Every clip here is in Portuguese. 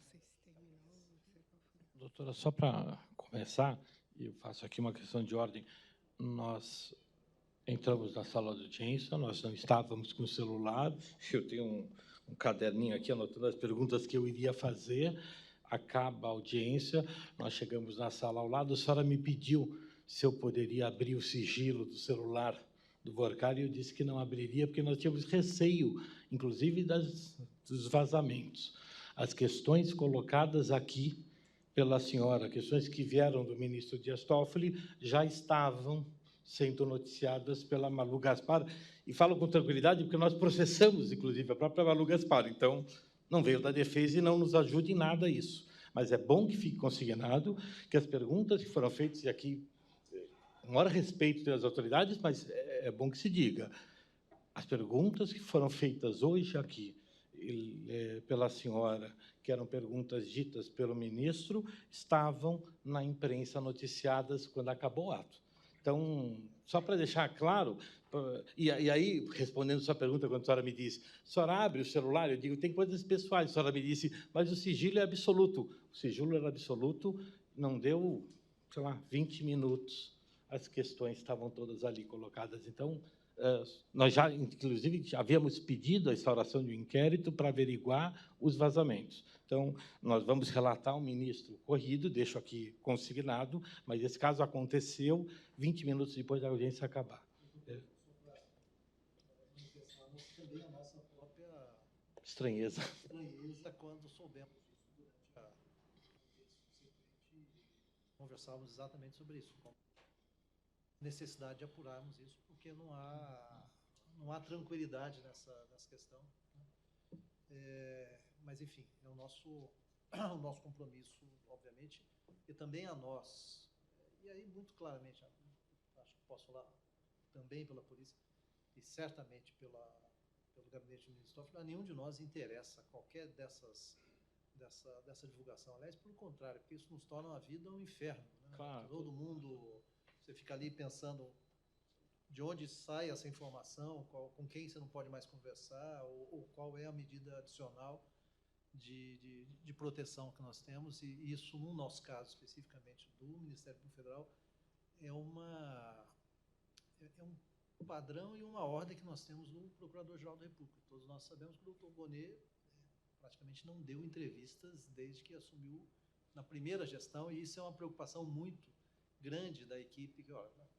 sei se terminou, não sei qual foi. Doutora, só para começar, eu faço aqui uma questão de ordem. Nós entramos na sala de audiência, nós não estávamos com o celular, eu tenho um caderninho aqui anotando as perguntas que eu iria fazer, acaba a audiência, nós chegamos na sala ao lado, a senhora me pediu se eu poderia abrir o sigilo do celular do Vorcar, e eu disse que não abriria, porque nós tínhamos receio, inclusive, dos vazamentos. As questões colocadas aqui pela senhora, questões que vieram do ministro Dias Toffoli, já estavam sendo noticiadas pela Malu Gaspar, e falo com tranquilidade porque nós processamos, inclusive, a própria Malu Gaspar, então não veio da defesa e não nos ajuda em nada isso. Mas é bom que fique consignado que as perguntas que foram feitas, e aqui, com maior respeito pelas autoridades, mas é bom que se diga, as perguntas que foram feitas hoje aqui pela senhora, que eram perguntas ditas pelo ministro, estavam na imprensa noticiadas quando acabou o ato. Então, só para deixar claro, e aí, respondendo a sua pergunta, quando a senhora me disse, a senhora abre o celular? Eu digo, tem coisas pessoais. A senhora me disse, mas o sigilo é absoluto. O sigilo era absoluto, não deu, sei lá, 20 minutos, as questões estavam todas ali colocadas. Então, nós já, inclusive, já havíamos pedido a instauração de um inquérito para averiguar os vazamentos. Então, nós vamos relatar ao ministro corrido, deixo aqui consignado, mas esse caso aconteceu 20 minutos depois da audiência acabar. Também a nossa própria estranheza quando soubemos disso durante a subsequente, conversávamos exatamente sobre isso, com necessidade de apurarmos isso, porque não há tranquilidade nessa questão, né? Mas, enfim, é o nosso compromisso, obviamente, e também a nós. E aí, muito claramente, acho que posso falar também pela polícia, e certamente pelo gabinete do ministro Toffoli, a nenhum de nós interessa qualquer dessa divulgação. Aliás, pelo contrário, porque isso nos torna a vida um inferno, né? Claro. Todo mundo, você fica ali pensando de onde sai essa informação, com quem você não pode mais conversar, ou qual é a medida adicional de proteção que nós temos, e isso, no nosso caso, especificamente do Ministério Público Federal, é um padrão e uma ordem que nós temos no Procurador-Geral da República. Todos nós sabemos que o doutor Bonet praticamente não deu entrevistas desde que assumiu na primeira gestão, e isso é uma preocupação muito grande da equipe, que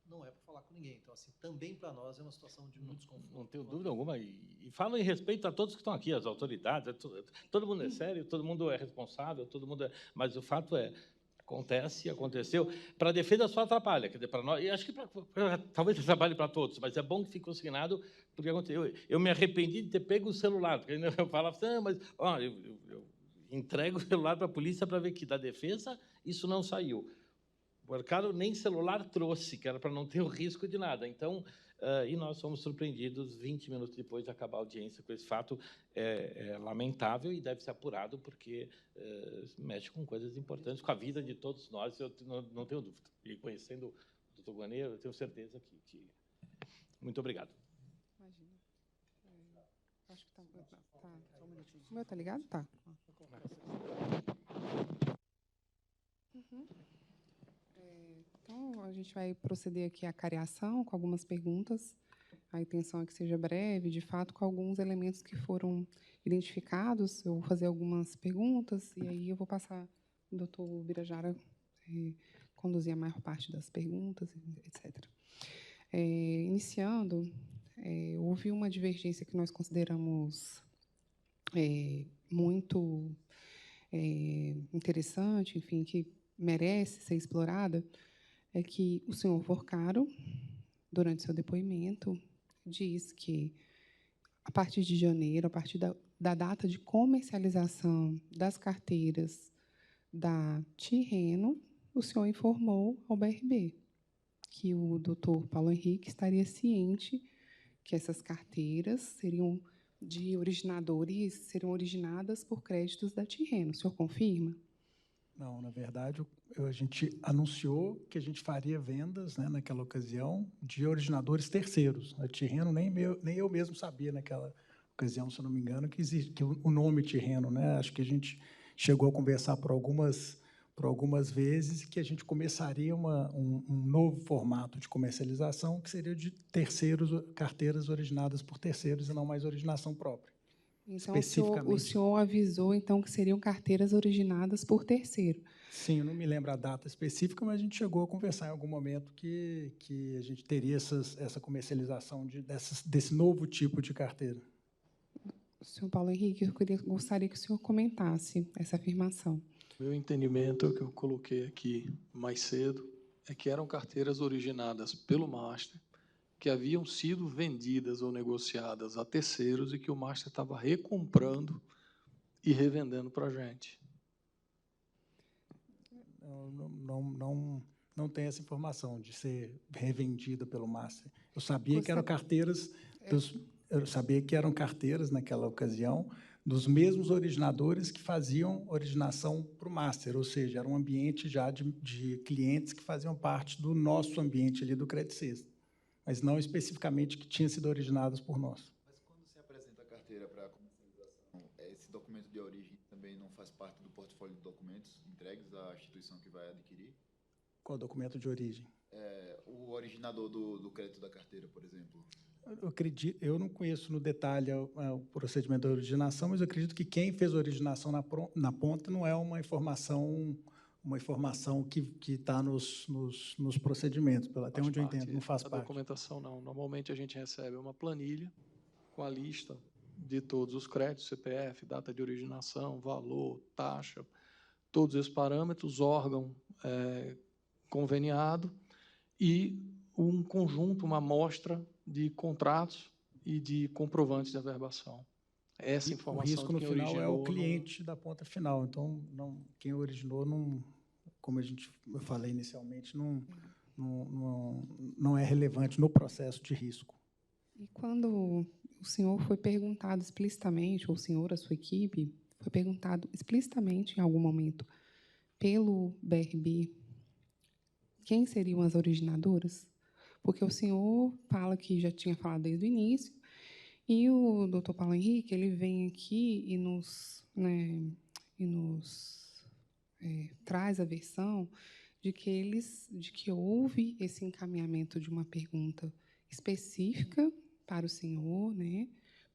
não é para falar com ninguém. Então, assim, também para nós é uma situação de muito desconforto. Não tenho dúvida alguma. E falo em respeito a todos que estão aqui, as autoridades, todo mundo é sério, todo mundo é responsável, todo mundo mas o fato é, aconteceu. Para a defesa só atrapalha, quer dizer, para nós, e acho que talvez atrapalhe para todos, mas é bom que fique consignado, porque aconteceu. Eu me arrependi de ter pego o celular, porque ainda eu falava assim, mas eu entrego o celular para a polícia para ver que da defesa isso não saiu. O Vorcar nem celular trouxe, que era para não ter o risco de nada. Então, e nós fomos surpreendidos 20 minutos depois de acabar a audiência com esse fato. É lamentável e deve ser apurado, porque mexe com coisas importantes, com a vida de todos nós, eu não tenho dúvida. E conhecendo o doutor Guanet, eu tenho certeza que... Muito obrigado. Imagina. Acho que está... Só um minutinho. O meu está ligado? Tá. Uhum. Então, a gente vai proceder aqui à cariação com algumas perguntas. A intenção é que seja breve, de fato, com alguns elementos que foram identificados. Eu vou fazer algumas perguntas e aí eu vou passar o doutor Birajara conduzir a maior parte das perguntas, etc. Iniciando, houve uma divergência que nós consideramos muito interessante, enfim, que merece ser explorada, é que o senhor Vorcaro, durante seu depoimento, diz que, a partir de janeiro, a partir da data de comercialização das carteiras da Tirreno, o senhor informou ao BRB que o doutor Paulo Henrique estaria ciente que essas carteiras seriam de originadores, seriam originadas por créditos da Tirreno. O senhor confirma? Não, na verdade, a gente anunciou que a gente faria vendas, né, naquela ocasião, de originadores terceiros. A Tirreno, nem eu mesmo sabia naquela ocasião, se eu não me engano, que existe que o nome Tirreno, né? Acho que a gente chegou a conversar por algumas vezes que a gente começaria um novo formato de comercialização, que seria de terceiros, carteiras originadas por terceiros e não mais originação própria. Então, o senhor avisou, então, que seriam carteiras originadas por terceiro. Sim, eu não me lembro a data específica, mas a gente chegou a conversar em algum momento que a gente teria essa comercialização desse novo tipo de carteira. Senhor Paulo Henrique, gostaria que o senhor comentasse essa afirmação. Meu entendimento, que eu coloquei aqui mais cedo, é que eram carteiras originadas pelo Master, que haviam sido vendidas ou negociadas a terceiros e que o Master estava recomprando e revendendo para a gente. Não tem essa informação de ser revendida pelo Master. Eu sabia que eram carteiras naquela ocasião dos mesmos originadores que faziam originação para o Master, ou seja, era um ambiente já de clientes que faziam parte do nosso ambiente ali do Credit System, mas não especificamente que tinham sido originados por nós. Mas quando se apresenta a carteira para a comercialização, esse documento de origem também não faz parte do portfólio de documentos entregues à instituição que vai adquirir? Qual documento de origem? O originador do crédito da carteira, por exemplo. Eu não conheço no detalhe o procedimento da originação, mas eu acredito que quem fez a originação na ponta não é uma informação que está nos procedimentos, até onde eu entendo, não faz parte. A documentação não. Normalmente a gente recebe uma planilha com a lista de todos os créditos, CPF, data de originação, valor, taxa, todos esses parâmetros, órgão conveniado e um conjunto, uma amostra de contratos e de comprovantes de averbação. Essa informação. O risco no final é o cliente da ponta final. Então, quem originou, como eu falei inicialmente, não é relevante no processo de risco. E quando o senhor foi perguntado explicitamente, ou o senhor, a sua equipe, foi perguntado explicitamente em algum momento pelo BRB quem seriam as originadoras? Porque o senhor fala que já tinha falado desde o início, e o doutor Paulo Henrique ele vem aqui e nos traz a versão de que houve esse encaminhamento de uma pergunta específica para o senhor,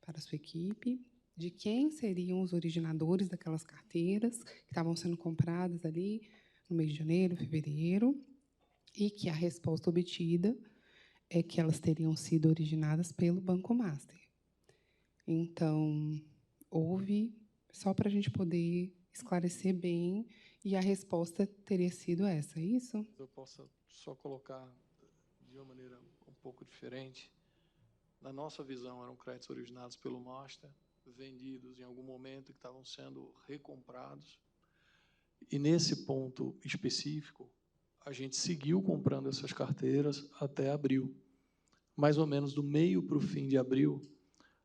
para a sua equipe, de quem seriam os originadores daquelas carteiras que estavam sendo compradas ali no mês de janeiro, fevereiro, e que a resposta obtida é que elas teriam sido originadas pelo Banco Master. Então, houve, só para a gente poder esclarecer bem, e a resposta teria sido essa, é isso? Eu posso só colocar de uma maneira um pouco diferente. Na nossa visão, eram créditos originados pelo Master, vendidos em algum momento, que estavam sendo recomprados. E, nesse ponto específico, a gente seguiu comprando essas carteiras até abril. Mais ou menos do meio para o fim de abril,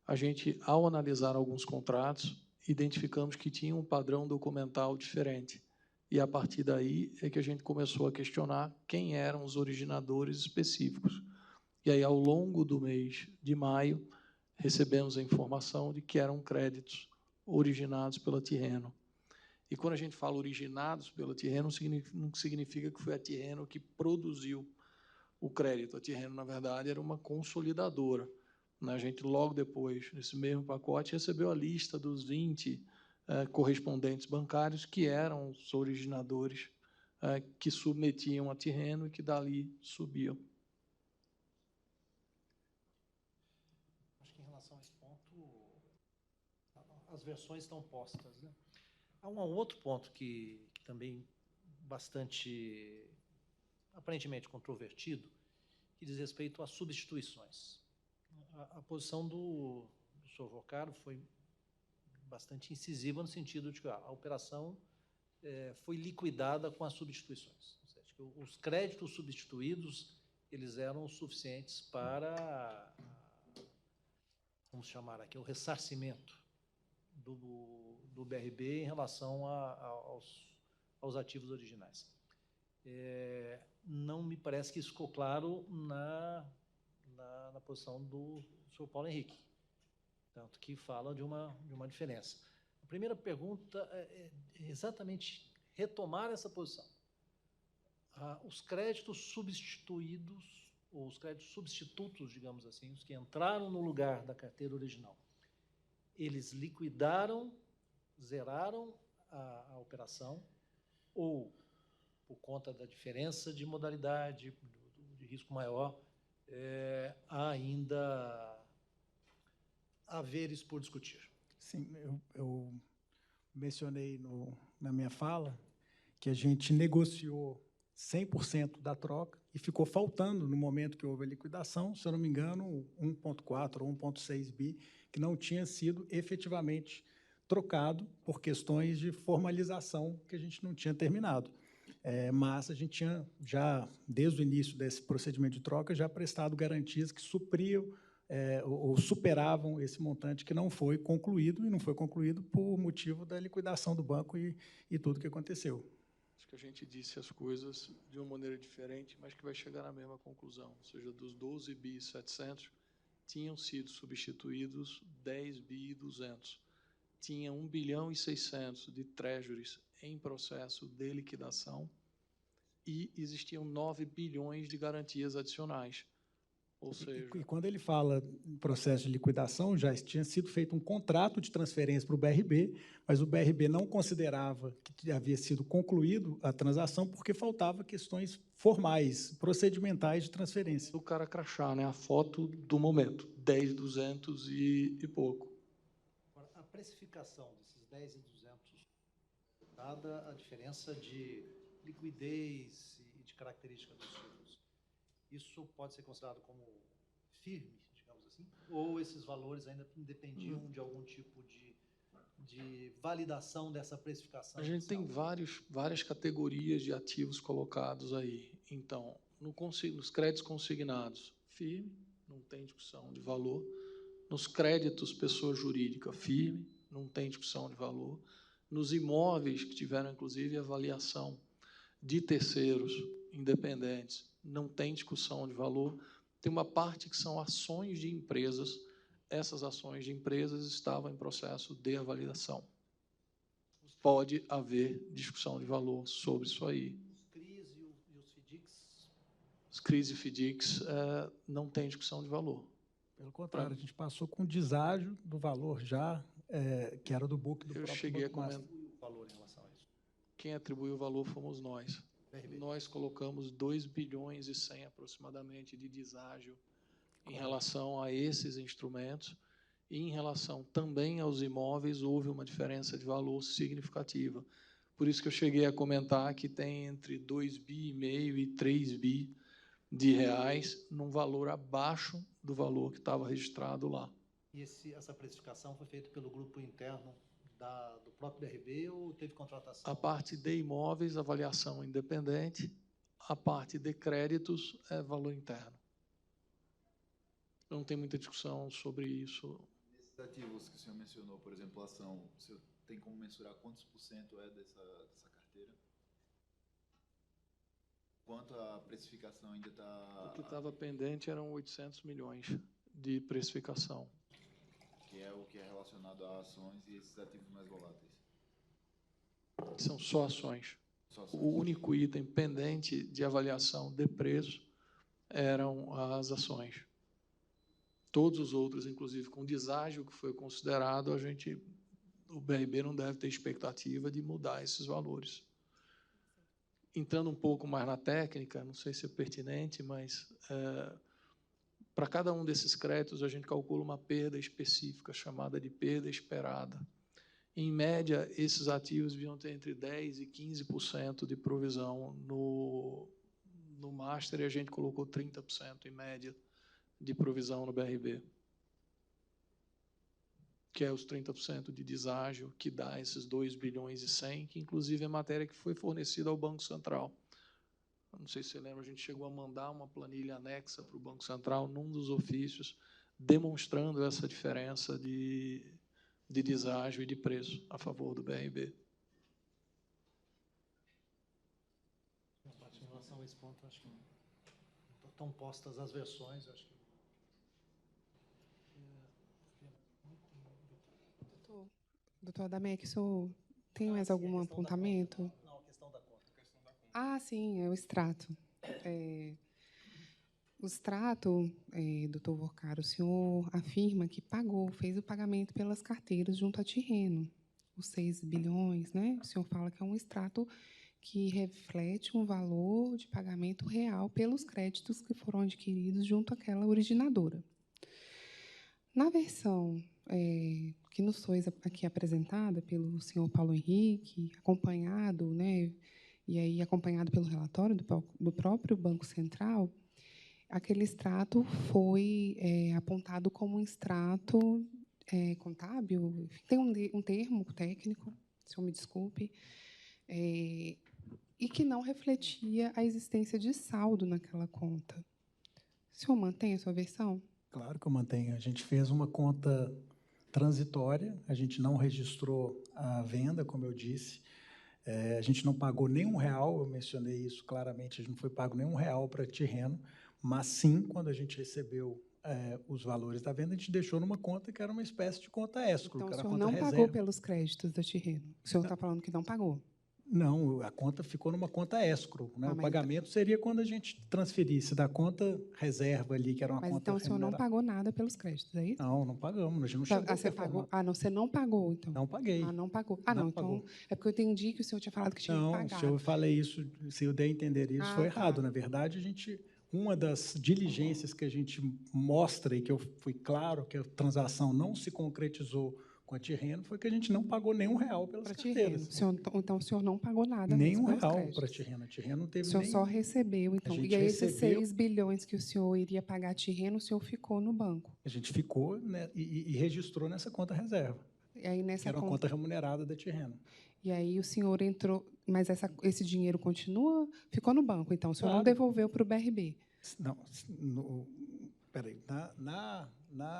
a gente, ao analisar alguns contratos, identificamos que tinha um padrão documental diferente. E, a partir daí, é que a gente começou a questionar quem eram os originadores específicos. E aí, ao longo do mês de maio, recebemos a informação de que eram créditos originados pela Tirreno. E, quando a gente fala originados pela Tirreno, não significa que foi a Tirreno que produziu o crédito. A Tirreno, na verdade, era uma consolidadora. A gente, logo depois, nesse mesmo pacote, recebeu a lista dos 20 correspondentes bancários que eram os originadores que submetiam a Tirreno e que dali subiam. Acho que em relação a esse ponto, as versões estão postas, né? Há um outro ponto que também bastante, aparentemente, controvertido, que diz respeito às substituições. A posição do senhor Vocaro foi bastante incisiva no sentido de que a operação foi liquidada com as substituições. Ou seja, que os créditos substituídos eles eram suficientes para, vamos chamar aqui, o ressarcimento do BRB em relação aos ativos originais. Não me parece que isso ficou claro na posição do senhor Paulo Henrique, tanto que fala de uma diferença. primeira pergunta é exatamente retomar essa posição. Os créditos substituídos, ou os créditos substitutos, digamos assim, os que entraram no lugar da carteira original, eles liquidaram, zeraram a operação, ou, por conta da diferença de modalidade, de risco maior, há ainda haveres por discutir? Sim, eu mencionei na minha fala que a gente negociou 100% da troca e ficou faltando, no momento que houve a liquidação, se eu não me engano, 1,4 ou 1,6 bi, que não tinha sido efetivamente trocado por questões de formalização que a gente não tinha terminado. Mas a gente tinha, já desde o início desse procedimento de troca, já prestado garantias que supriam ou superavam esse montante que não foi concluído, e não foi concluído por motivo da liquidação do banco e tudo que aconteceu. Acho que a gente disse as coisas de uma maneira diferente, mas que vai chegar na mesma conclusão. Ou seja, dos 12 bi 700, tinham sido substituídos 10 bi 200. Tinha 1 bilhão e 600 de treasuries em processo de liquidação e existiam 9 bilhões de garantias adicionais. Ou seja, E quando ele fala em processo de liquidação, já tinha sido feito um contrato de transferência para o BRB, mas o BRB não considerava que havia sido concluído a transação porque faltava questões formais, procedimentais de transferência. o cara crachá, né? A foto do momento, 10, 200 e pouco. Agora, a precificação desses 10 e 200, dada a diferença de liquidez e de característica dos títulos, isso pode ser considerado como firme, digamos assim? Ou esses valores ainda dependiam de algum tipo de validação dessa precificação? A gente tem várias categorias de ativos colocados aí. Então, nos créditos consignados, firme, não tem discussão de valor. Nos créditos pessoa jurídica, firme, não tem discussão de valor. Nos imóveis que tiveram, inclusive, avaliação de terceiros independentes, não tem discussão de valor. Tem uma parte que são ações de empresas. Essas ações de empresas estavam em processo de avaliação. Pode haver discussão de valor sobre isso aí. Os CRIs e os FDICs? Os CRIs e FDICs não tem discussão de valor. Pelo contrário, a gente passou com deságio do valor já, que era do book do Eu próprio cheguei a Banco Master. O valor em relação a isso? Quem atribuiu o valor fomos nós. BRB. Nós colocamos 2 bilhões e 100 aproximadamente de deságio em relação a esses instrumentos, e em relação também aos imóveis houve uma diferença de valor significativa. Por isso que eu cheguei a comentar que tem entre 2,5 bi e 3 bi de reais, num valor abaixo do valor que estava registrado lá. E essa precificação foi feita pelo grupo interno do próprio BRB ou teve contratação? A parte de imóveis, avaliação independente. A parte de créditos é valor interno. Não tem muita discussão sobre isso. Nesses ativos que o senhor mencionou, por exemplo, a ação, o senhor tem como mensurar quantos por cento é dessa carteira? Quanto a precificação ainda está... O que estava pendente eram 800 milhões de precificação. Que é o que é relacionado a ações e esses ativos mais voláteis. São só ações. Só ações. O único item pendente de avaliação de preço eram as ações. Todos os outros, inclusive com deságio que foi considerado, o BRB não deve ter expectativa de mudar esses valores. Entrando um pouco mais na técnica, não sei se é pertinente, mas para cada um desses créditos a gente calcula uma perda específica, chamada de perda esperada. Em média, esses ativos deviam ter entre 10% e 15% de provisão no Master, e a gente colocou 30% em média de provisão no BRB, que é os 30% de deságio, que dá esses 2 bilhões e 100, que inclusive é matéria que foi fornecida ao Banco Central. Não sei se você lembra, a gente chegou a mandar uma planilha anexa para o Banco Central num dos ofícios, demonstrando essa diferença de deságio e de preço a favor do BRB. Em relação a esse ponto, acho que não estão postas as versões, acho que... Doutor Adamec, o senhor tem mais algum apontamento? Não, a questão da conta. Ah, sim, é o extrato. O extrato, doutor Vorcaro, o senhor afirma que pagou, fez o pagamento pelas carteiras junto à Tirreno, os 6 bilhões, né? O senhor fala que é um extrato que reflete um valor de pagamento real pelos créditos que foram adquiridos junto àquela originadora. Na versão que nos foi aqui apresentada pelo senhor Paulo Henrique, acompanhado, né, e aí acompanhado pelo relatório do próprio Banco Central, aquele extrato foi apontado como um extrato contábil, enfim, tem um termo técnico, o senhor me desculpe, e que não refletia a existência de saldo naquela conta. O senhor mantém a sua versão? Claro que eu mantenho. A gente fez uma conta transitória, a gente não registrou a venda, como eu disse, a gente não pagou nenhum real, eu mencionei isso claramente, a gente não foi pago nenhum real para a Tirreno, mas sim, quando a gente recebeu os valores da venda, a gente deixou numa conta que era uma espécie de conta escro, Então, que o era a senhor conta não reserva. pagou pelos créditos da Tirreno? O senhor está falando que não pagou? Não, a conta ficou numa conta escro, né? O mas pagamento seria quando a gente transferisse da conta reserva ali, que era uma Mas conta então o senhor não remunerada. pagou nada pelos créditos, é isso? Não, não pagamos, a gente não Então, chegou a você performar. pagou? Ah, não, você não pagou, então. Não paguei. Ah, não pagou. Ah, não, então pagou. é porque eu entendi que o senhor tinha falado que tinha Não, pagado. se eu falei isso, se eu der a entender isso, foi errado. Tá. Na verdade, uma das diligências que a gente mostra e que eu fui claro que a transação não se concretizou com a Tirreno foi que a gente não pagou nenhum real pelas carteiras. Então, o senhor não pagou nada Nenhum pelos real créditos. para a Tirreno. A Tirreno não teve O senhor nem... só recebeu, então. gente E aí, esses recebeu- 6 bilhões que o senhor iria pagar a Tirreno, o senhor ficou no banco. A gente ficou, né, e registrou nessa conta reserva, E aí, que era uma conta remunerada da Tirreno. E aí o senhor entrou... Mas esse dinheiro ficou no banco, então. O senhor não Claro. devolveu para o BRB. Não, peraí,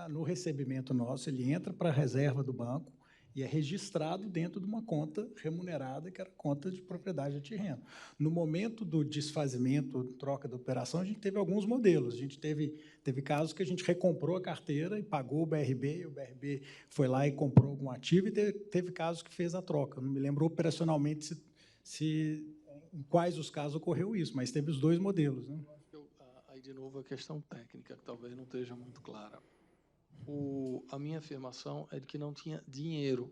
no recebimento nosso, ele entra para a reserva do banco e é registrado dentro de uma conta remunerada, que era a conta de propriedade da Tirreno. No momento do desfazimento, troca da operação, a gente teve alguns modelos. A gente teve casos que a gente recomprou a carteira e pagou o BRB, e o BRB foi lá e comprou algum ativo, e teve casos que fez a troca. Não me lembro operacionalmente em quais os casos ocorreu isso, mas teve os dois modelos, né? Aí, de novo, a questão técnica, que talvez não esteja muito clara. A minha afirmação é de que não tinha dinheiro.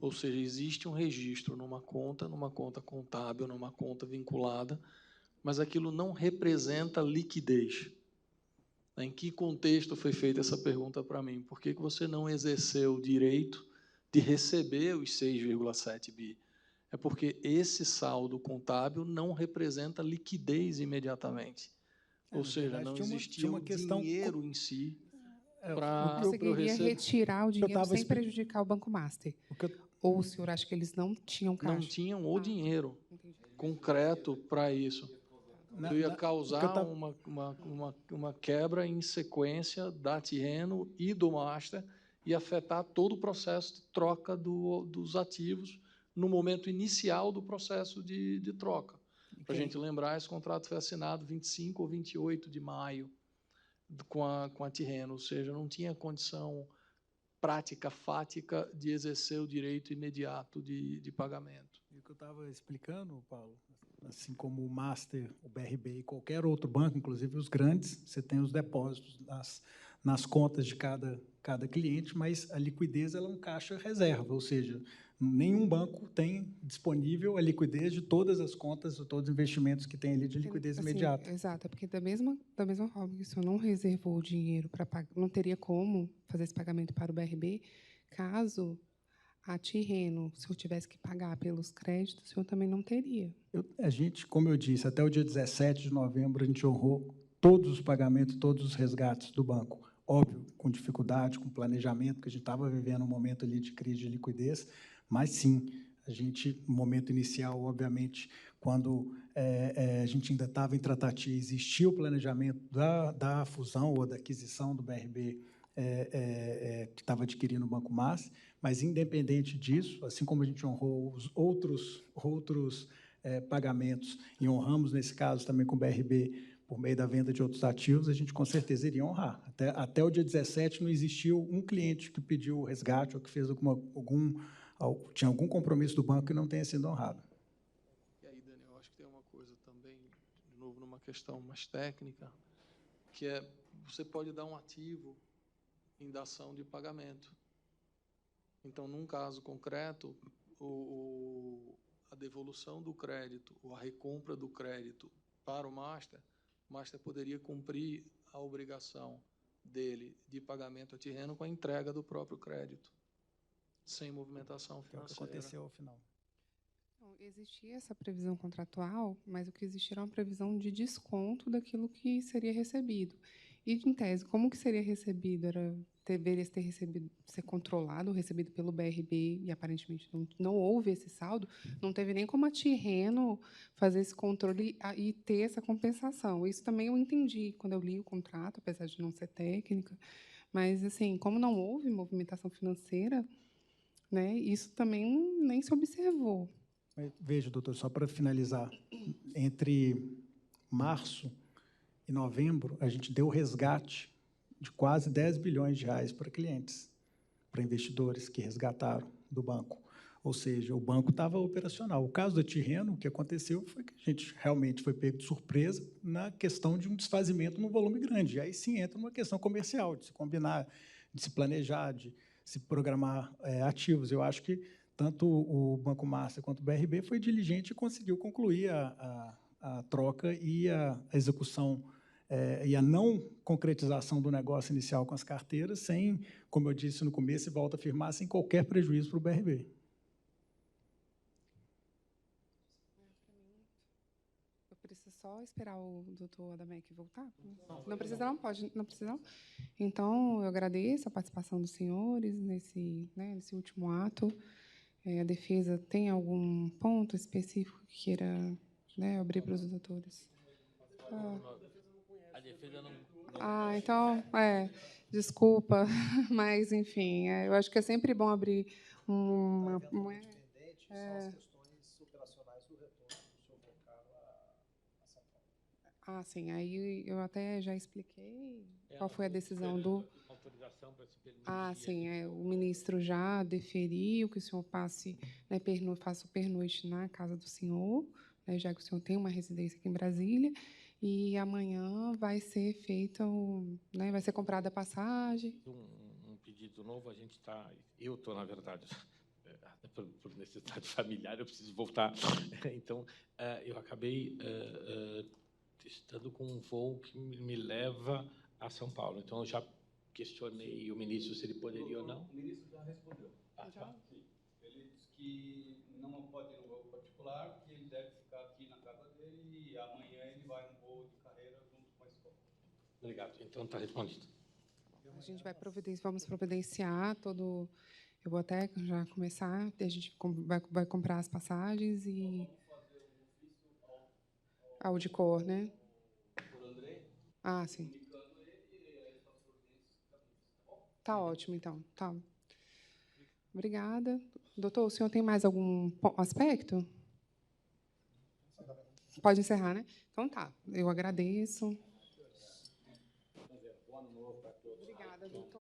Ou seja, existe um registro numa conta contábil, numa conta vinculada, mas aquilo não representa liquidez. Em que contexto foi feita essa pergunta para mim? Por que você não exerceu o direito de receber os 6,7 bi? É porque esse saldo contábil não representa liquidez imediatamente. Ou seja, não existia um dinheiro em si para Você queria retirar o dinheiro sem prejudicar o Banco Master? Ou o senhor acha que eles não tinham caixa? Não tinham o dinheiro concreto para isso. Eu ia causar uma quebra em sequência da Tirreno e do Master e afetar todo o processo de troca dos ativos no momento inicial do processo de troca. Para a gente lembrar, esse contrato foi assinado 25 ou 28 de maio com a Tirreno, ou seja, não tinha condição prática, fática, de exercer o direito imediato de pagamento. E o que eu estava explicando, Paulo, assim como o Master, o BRB e qualquer outro banco, inclusive os grandes, você tem os depósitos nas contas de cada cliente, mas a liquidez ela é um caixa reserva, ou seja, nenhum banco tem disponível a liquidez de todas as contas, de todos os investimentos que tem ali de liquidez imediata. Exato, porque da mesma forma que o senhor não reservou o dinheiro para pagar, não teria como fazer esse pagamento para o BRB, caso a Tirreno, se eu tivesse que pagar pelos créditos, o senhor também não teria. A gente, como eu disse, até o dia 17 de novembro, a gente honrou todos os pagamentos, todos os resgates do banco. Óbvio, com dificuldade, com planejamento, porque a gente estava vivendo um momento ali de crise de liquidez, mas, sim, a gente, no momento inicial, obviamente, quando a gente ainda estava em tratativa, existia o planejamento da fusão ou da aquisição do BRB que estava adquirindo o Banco Master, mas, independente disso, assim como a gente honrou os outros pagamentos, e honramos, nesse caso, também com o BRB, por meio da venda de outros ativos, a gente com certeza iria honrar. Até o dia 17 não existiu um cliente que pediu resgate ou que fez tinha algum compromisso do banco que não tenha sido honrado. E aí, Daniel, eu acho que tem uma coisa também, de novo, numa questão mais técnica, que é, você pode dar um ativo em dação de pagamento. Então, num caso concreto, a devolução do crédito, ou a recompra do crédito para o master poderia cumprir a obrigação dele de pagamento a Tirreno com a entrega do próprio crédito, sem movimentação Que é o que financeira. aconteceu ao final. Então, existia essa previsão contratual, mas o que existia era uma previsão de desconto daquilo que seria recebido. E, em tese, como que seria recebido? Deveria ter recebido, ser controlado, recebido pelo BRB, e aparentemente não houve esse saldo, não teve nem como a Tirreno fazer esse controle e ter essa compensação. Isso também eu entendi quando eu li o contrato, apesar de não ser técnica, mas, assim, como não houve movimentação financeira, né, isso também nem se observou. Mas, veja, doutor, só para finalizar, entre março e novembro, a gente deu resgate de quase 10 bilhões de reais para clientes, para investidores que resgataram do banco. Ou seja, o banco estava operacional. O caso da Tirreno, o que aconteceu foi que a gente realmente foi pego de surpresa na questão de um desfazimento num volume grande. E aí sim entra uma questão comercial, de se combinar, de se planejar, de se programar ativos. Eu acho que tanto o Banco Master quanto o BRB foi diligente e conseguiu concluir a troca e a execução e a não concretização do negócio inicial com as carteiras, sem, como eu disse no começo, e volto a afirmar, sem qualquer prejuízo para o BRB. Eu preciso só esperar o doutor Adamec voltar? Não precisa, não? Pode? Não precisa, não? Então, eu agradeço a participação dos senhores nesse último ato. A defesa tem algum ponto específico que queira, né, abrir para os doutores? A defesa não... Então, desculpa, mas, enfim, eu acho que é sempre bom abrir uma... Independente, são as questões operacionais do retorno do senhor Vocaro a São Paulo. Sim, aí eu até já expliquei qual foi a decisão do... Autorização para se permitir... Sim, o ministro já deferiu que o senhor faça o pernoite na casa do senhor, né, já que o senhor tem uma residência aqui em Brasília, e amanhã vai ser feita vai ser comprada a passagem. Um pedido novo, a gente está... Eu estou, na verdade, até por necessidade familiar, eu preciso voltar. Então, eu acabei estando com um voo que me leva a São Paulo. Então, eu já questionei o ministro se ele poderia ou não. O ministro já respondeu. Já? Ele disse que não pode ir no voo particular, que ele deve ficar aqui na casa dele e amanhã ele vai no voo de carreira junto com a escola. Obrigado. Então, está respondido. A gente vamos providenciar todo... Eu vou até já começar, a gente vai comprar as passagens e... Vamos fazer um ofício ao de cor, né? por André, Sim. comunicando ele e aí as providências cabíveis, tá bom? Tá ótimo, então. Tá. Obrigada. Doutor, o senhor tem mais algum aspecto? Pode encerrar, né? Então, tá. Eu agradeço. Bom ano novo para todos. Obrigada, doutor.